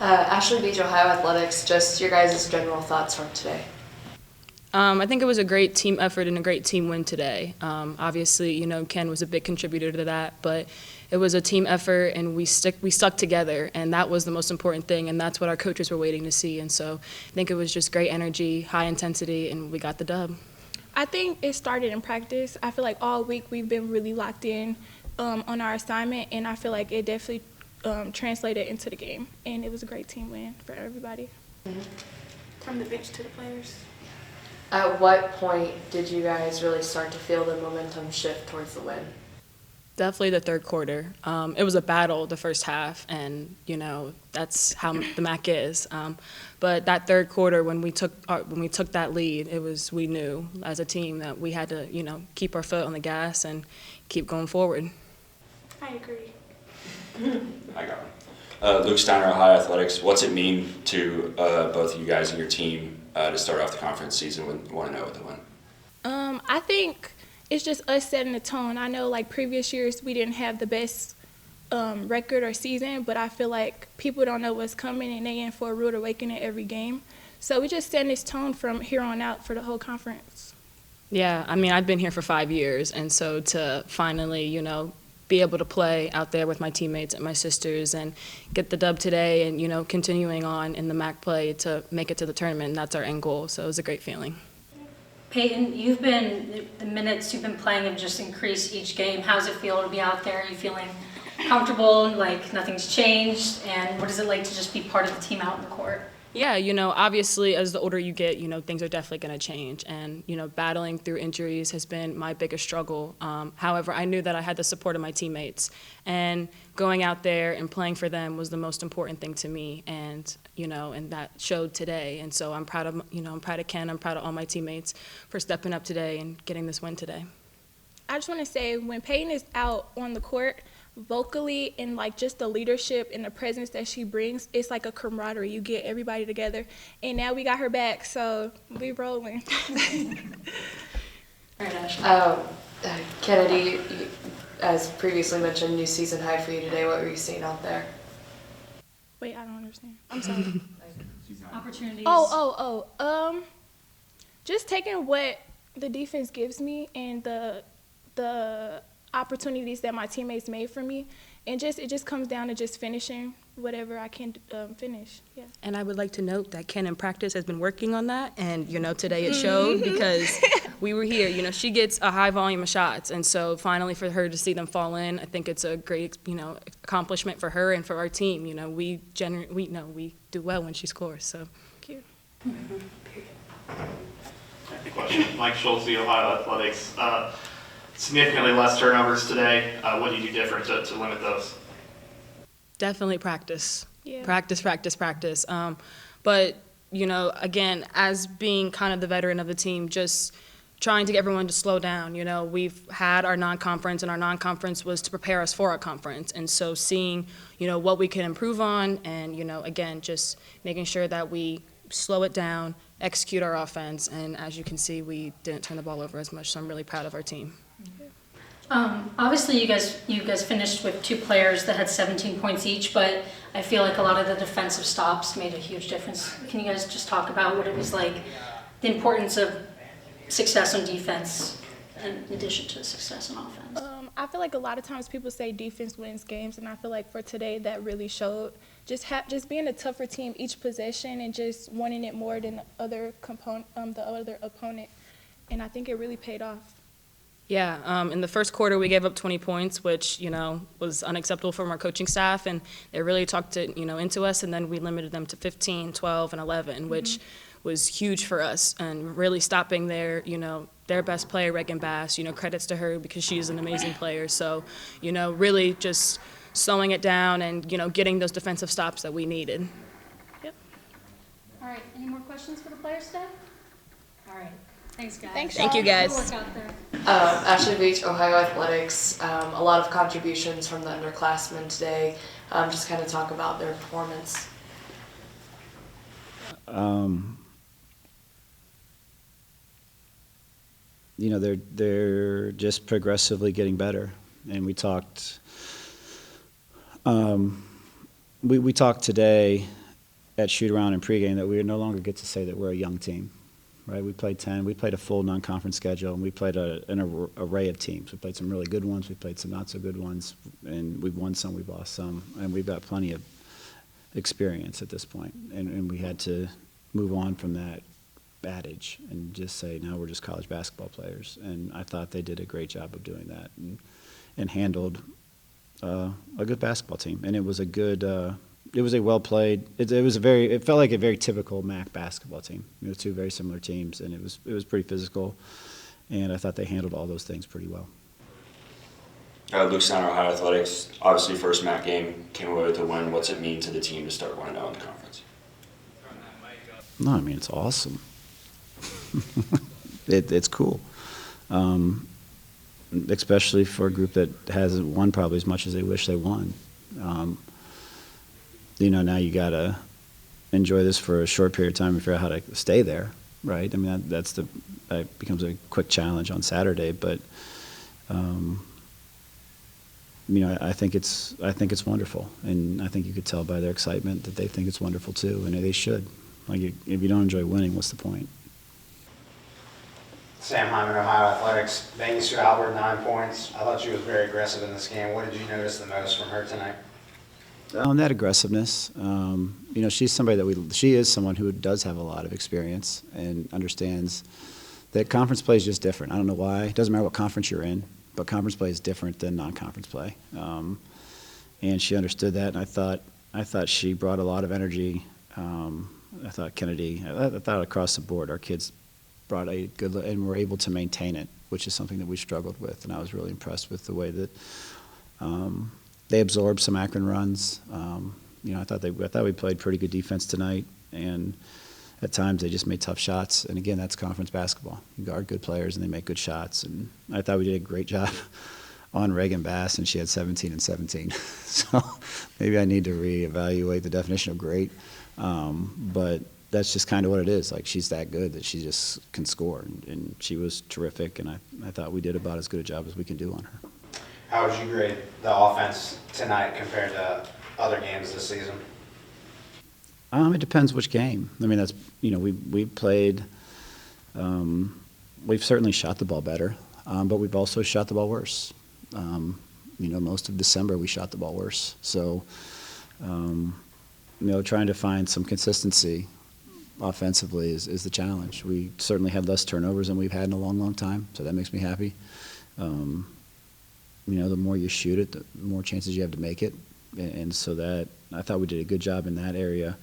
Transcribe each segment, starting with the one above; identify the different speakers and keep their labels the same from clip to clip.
Speaker 1: Ashley Beach, Ohio Athletics, just your guys' general thoughts from today.
Speaker 2: I think it was a great team effort and a great team win today. Obviously, Ken was a big contributor to that, but it was a team effort, and we stuck together, and that was the most important thing, and that's what our coaches were waiting to see. And so I think it was just great energy, high intensity, and we got the dub.
Speaker 3: I think it started in practice. I feel like all week we've been really locked in on our assignment, and I feel like it definitely translated into the game, and it was a great team win for everybody.
Speaker 1: Mm-hmm.
Speaker 3: From the bench to the players.
Speaker 1: At what point did you guys really start to feel the momentum shift towards the win?
Speaker 2: Definitely the third quarter. It was a battle the first half, and that's how the MAC is. But that third quarter, when we took that lead, we knew as a team that we had to keep our foot on the gas and keep going forward.
Speaker 3: I agree.
Speaker 4: I got it. Luke Steiner, Ohio Athletics. What's it mean to both of you guys and your team to start off the conference season with 1-0 with the win?
Speaker 3: I think it's just us setting the tone. I know, like previous years, we didn't have the best record or season, but I feel like people don't know what's coming, and they in for a rude awakening every game. So we just setting this tone from here on out for the whole conference.
Speaker 2: Yeah, I mean, I've been here for 5 years, and so to finally, be able to play out there with my teammates and my sisters and get the dub today and, continuing on in the MAC play to make it to the tournament, and that's our end goal. So it was a great feeling.
Speaker 5: Peyton, the minutes you've been playing have just increased each game. How does it feel to be out there? Are you feeling comfortable, like nothing's changed? And what is it like to just be part of the team out in the court?
Speaker 2: Yeah, obviously as the older you get, things are definitely going to change. And, battling through injuries has been my biggest struggle. However, I knew that I had the support of my teammates. And going out there and playing for them was the most important thing to me. And, and that showed today. And so I'm proud of Ken, I'm proud of all my teammates for stepping up today and getting this win today.
Speaker 3: I just want to say, when Peyton is out on the court, vocally and like just the leadership and the presence that she brings, it's like a camaraderie. You get everybody together, and now we got her back, so we rolling.
Speaker 1: Kennedi, as previously mentioned, new season high for you today. What were you seeing out there?
Speaker 3: Wait, I don't understand. I'm sorry.
Speaker 5: Opportunities.
Speaker 3: Just taking what the defense gives me and the opportunities that my teammates made for me, and it just comes down to just finishing whatever I can finish. Yeah.
Speaker 2: And I would like to note that Ken in practice has been working on that, and today it showed because we were here. She gets a high volume of shots, and so finally for her to see them fall in, I think it's a great accomplishment for her and for our team. We do well when she scores. So.
Speaker 3: Thank you.
Speaker 6: Question. Mike Schultz, Ohio Athletics. Significantly less turnovers today. What do you do different to limit those?
Speaker 2: Definitely practice.
Speaker 3: Yeah.
Speaker 2: Practice. But, again, as being kind of the veteran of the team, just trying to get everyone to slow down. We've had our non-conference, and our non-conference was to prepare us for our conference. And so seeing, what we can improve on and, again, just making sure that we slow it down, execute our offense. And as you can see, we didn't turn the ball over as much, so I'm really proud of our team.
Speaker 5: Obviously, you guys finished with 2 players that had 17 points each, but I feel like a lot of the defensive stops made a huge difference. Can you guys just talk about what it was like, the importance of success on defense in addition to success on offense?
Speaker 3: I feel like a lot of times people say defense wins games, and I feel like for today that really showed. Just being a tougher team each possession and just wanting it more than the other opponent, and I think it really paid off.
Speaker 2: Yeah, in the first quarter we gave up 20 points, which, was unacceptable from our coaching staff, and they really talked it, into us, and then we limited them to 15, 12, and 11, which was huge for us, and really stopping their best player, Reagan Bass, credits to her because she's an amazing player. So, really just slowing it down and, getting those defensive stops that we needed.
Speaker 3: Yep.
Speaker 5: All right, any more questions for the players today? All right. Thanks, guys.
Speaker 2: Thank you, guys.
Speaker 5: Good work out there.
Speaker 1: Ashley Beach, Ohio Athletics, a lot of contributions from the underclassmen today. Just kind of talk about their performance.
Speaker 7: They're just progressively getting better, and we talked. We talked today at shoot-around and pregame that we no longer get to say that we're a young team, right? We played a full non-conference schedule, and we played an array of teams. We played some really good ones, we played some not-so-good ones, and we've won some, we've lost some, and we've got plenty of experience at this point, and we had to move on from that adage and just say, now we're just college basketball players. And I thought they did a great job of doing that and handled a good basketball team. And it was a good, it was a well played. It felt like a very typical MAC basketball team. You know, two very similar teams, and it was pretty physical. And I thought they handled all those things pretty well.
Speaker 4: Luke Steiner, Ohio Athletics, obviously first MAC game, came away with a win. What's it mean to the team to start 1-0 in the conference?
Speaker 7: No, I mean, it's awesome. It's cool. Especially for a group that hasn't won probably as much as they wish they won. You know, now you got to enjoy this for a short period of time and figure out how to stay there, right? I mean, that becomes a quick challenge on Saturday, but you know, I think it's wonderful, and I think you could tell by their excitement that they think it's wonderful too, and they should. Like, if you don't enjoy winning, what's the point?
Speaker 8: Sam Hyman, Ohio Athletics. Banging Sue Albert, 9 points. I thought she was very aggressive in this game. What did you notice the most from her tonight?
Speaker 7: That aggressiveness. You know, she is someone who does have a lot of experience and understands that conference play is just different. I don't know why. It doesn't matter what conference you're in, but conference play is different than non-conference play. And she understood that, and I thought she brought a lot of energy. I thought Kennedi, I thought across the board, our kids brought a good, and were able to maintain it, which is something that we struggled with, and I was really impressed with the way that they absorbed some Akron runs. You know, I thought we played pretty good defense tonight, and at times they just made tough shots. And again, that's conference basketball. You guard good players and they make good shots. And I thought we did a great job on Reagan Bass, and she had 17 and 17. So maybe I need to reevaluate the definition of great. But that's just kind of what it is. Like, she's that good that she just can score, and she was terrific. And I thought we did about as good a job as we can do on her.
Speaker 8: How would you grade the offense tonight compared to other games this season?
Speaker 7: It depends which game. I mean, that's, you know, we played. We've certainly shot the ball better, but we've also shot the ball worse. You know, most of December we shot the ball worse. So, you know, trying to find some consistency offensively is the challenge. We certainly had less turnovers than we've had in a long, long time, so that makes me happy. You know, the more you shoot it, the more chances you have to make it, and so that I thought we did a good job in that area,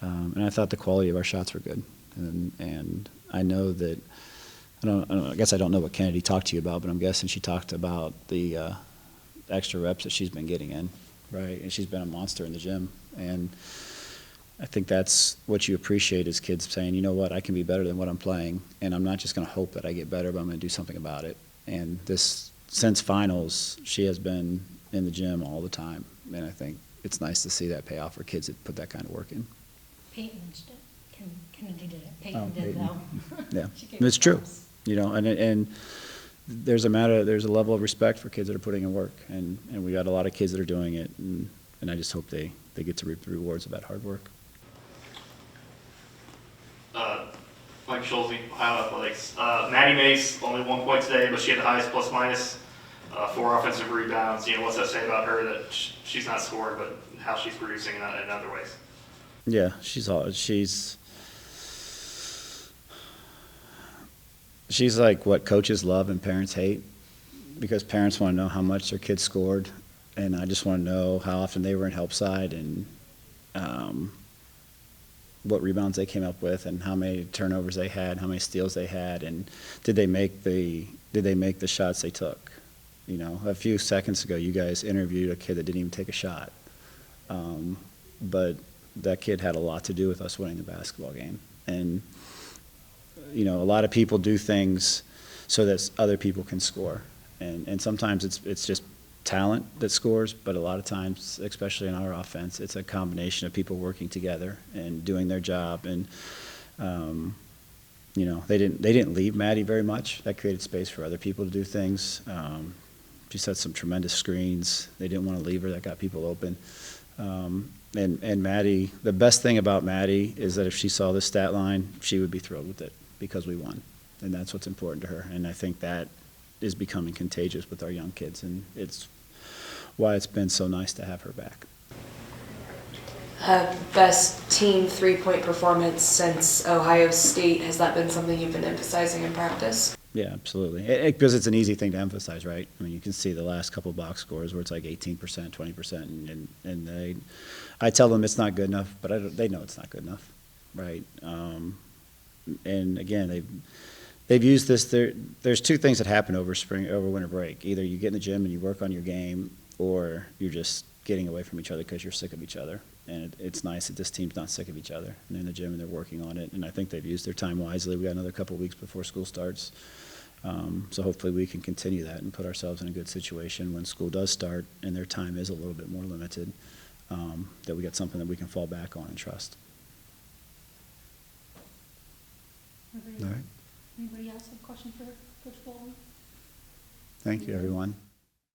Speaker 7: and I thought the quality of our shots were good, and I know that I guess I don't know what Kennedi talked to you about, but I'm guessing she talked about the extra reps that she's been getting in, right? And she's been a monster in the gym, and I think that's what you appreciate is kids saying, you know what, I can be better than what I'm playing, and I'm not just going to hope that I get better, but I'm going to do something about it. And since finals, she has been in the gym all the time, and I think it's nice to see that pay off for kids that put that kind of work in.
Speaker 5: Peyton Kennedi did it. Peyton did though.
Speaker 7: Yeah, it's true. You know, and there's a level of respect for kids that are putting in work, and we got a lot of kids that are doing it, and I just hope they get to reap the rewards of that hard work.
Speaker 6: Mike Schulze, Ohio Athletics. Maddie Mace, only 1 point today, but she had the highest plus-minus, 4 offensive rebounds. You know, what's that say about her that she's not scored, but how she's producing in other ways?
Speaker 7: Yeah, she's like what coaches love and parents hate, because parents want to know how much their kids scored, and I just want to know how often they were in help side, and what rebounds they came up with, and how many turnovers they had, how many steals they had, and did they make the shots they took. You know, a few seconds ago you guys interviewed a kid that didn't even take a shot, but that kid had a lot to do with us winning the basketball game. And you know, a lot of people do things so that other people can score, and sometimes it's just talent that scores, but a lot of times, especially in our offense, it's a combination of people working together and doing their job. And you know, they didn't leave Maddie very much. That created space for other people to do things. She set some tremendous screens. They didn't want to leave her. That got people open. And Maddie, the best thing about Maddie is that if she saw this stat line, she would be thrilled with it because we won. And that's what's important to her. And I think that is becoming contagious with our young kids. And it's why it's been so nice to have her back.
Speaker 1: Best team 3-point performance since Ohio State. Has that been something you've been emphasizing in practice?
Speaker 7: Yeah, absolutely. Because it's an easy thing to emphasize, right? I mean, you can see the last couple box scores where it's like 18%, 20%, and I tell them it's not good enough, but they know it's not good enough, right? And again, they've used this. There's two things that happen over winter break. Either you get in the gym and you work on your game, or you're just getting away from each other because you're sick of each other. And it's nice that this team's not sick of each other. And they're in the gym and they're working on it. And I think they've used their time wisely. We got another couple of weeks before school starts. So hopefully we can continue that and put ourselves in a good situation when school does start and their time is a little bit more limited, that we got something that we can fall back on and trust. All right.
Speaker 5: Anybody else have a question for Coach Boldon?
Speaker 7: Thank you, everyone.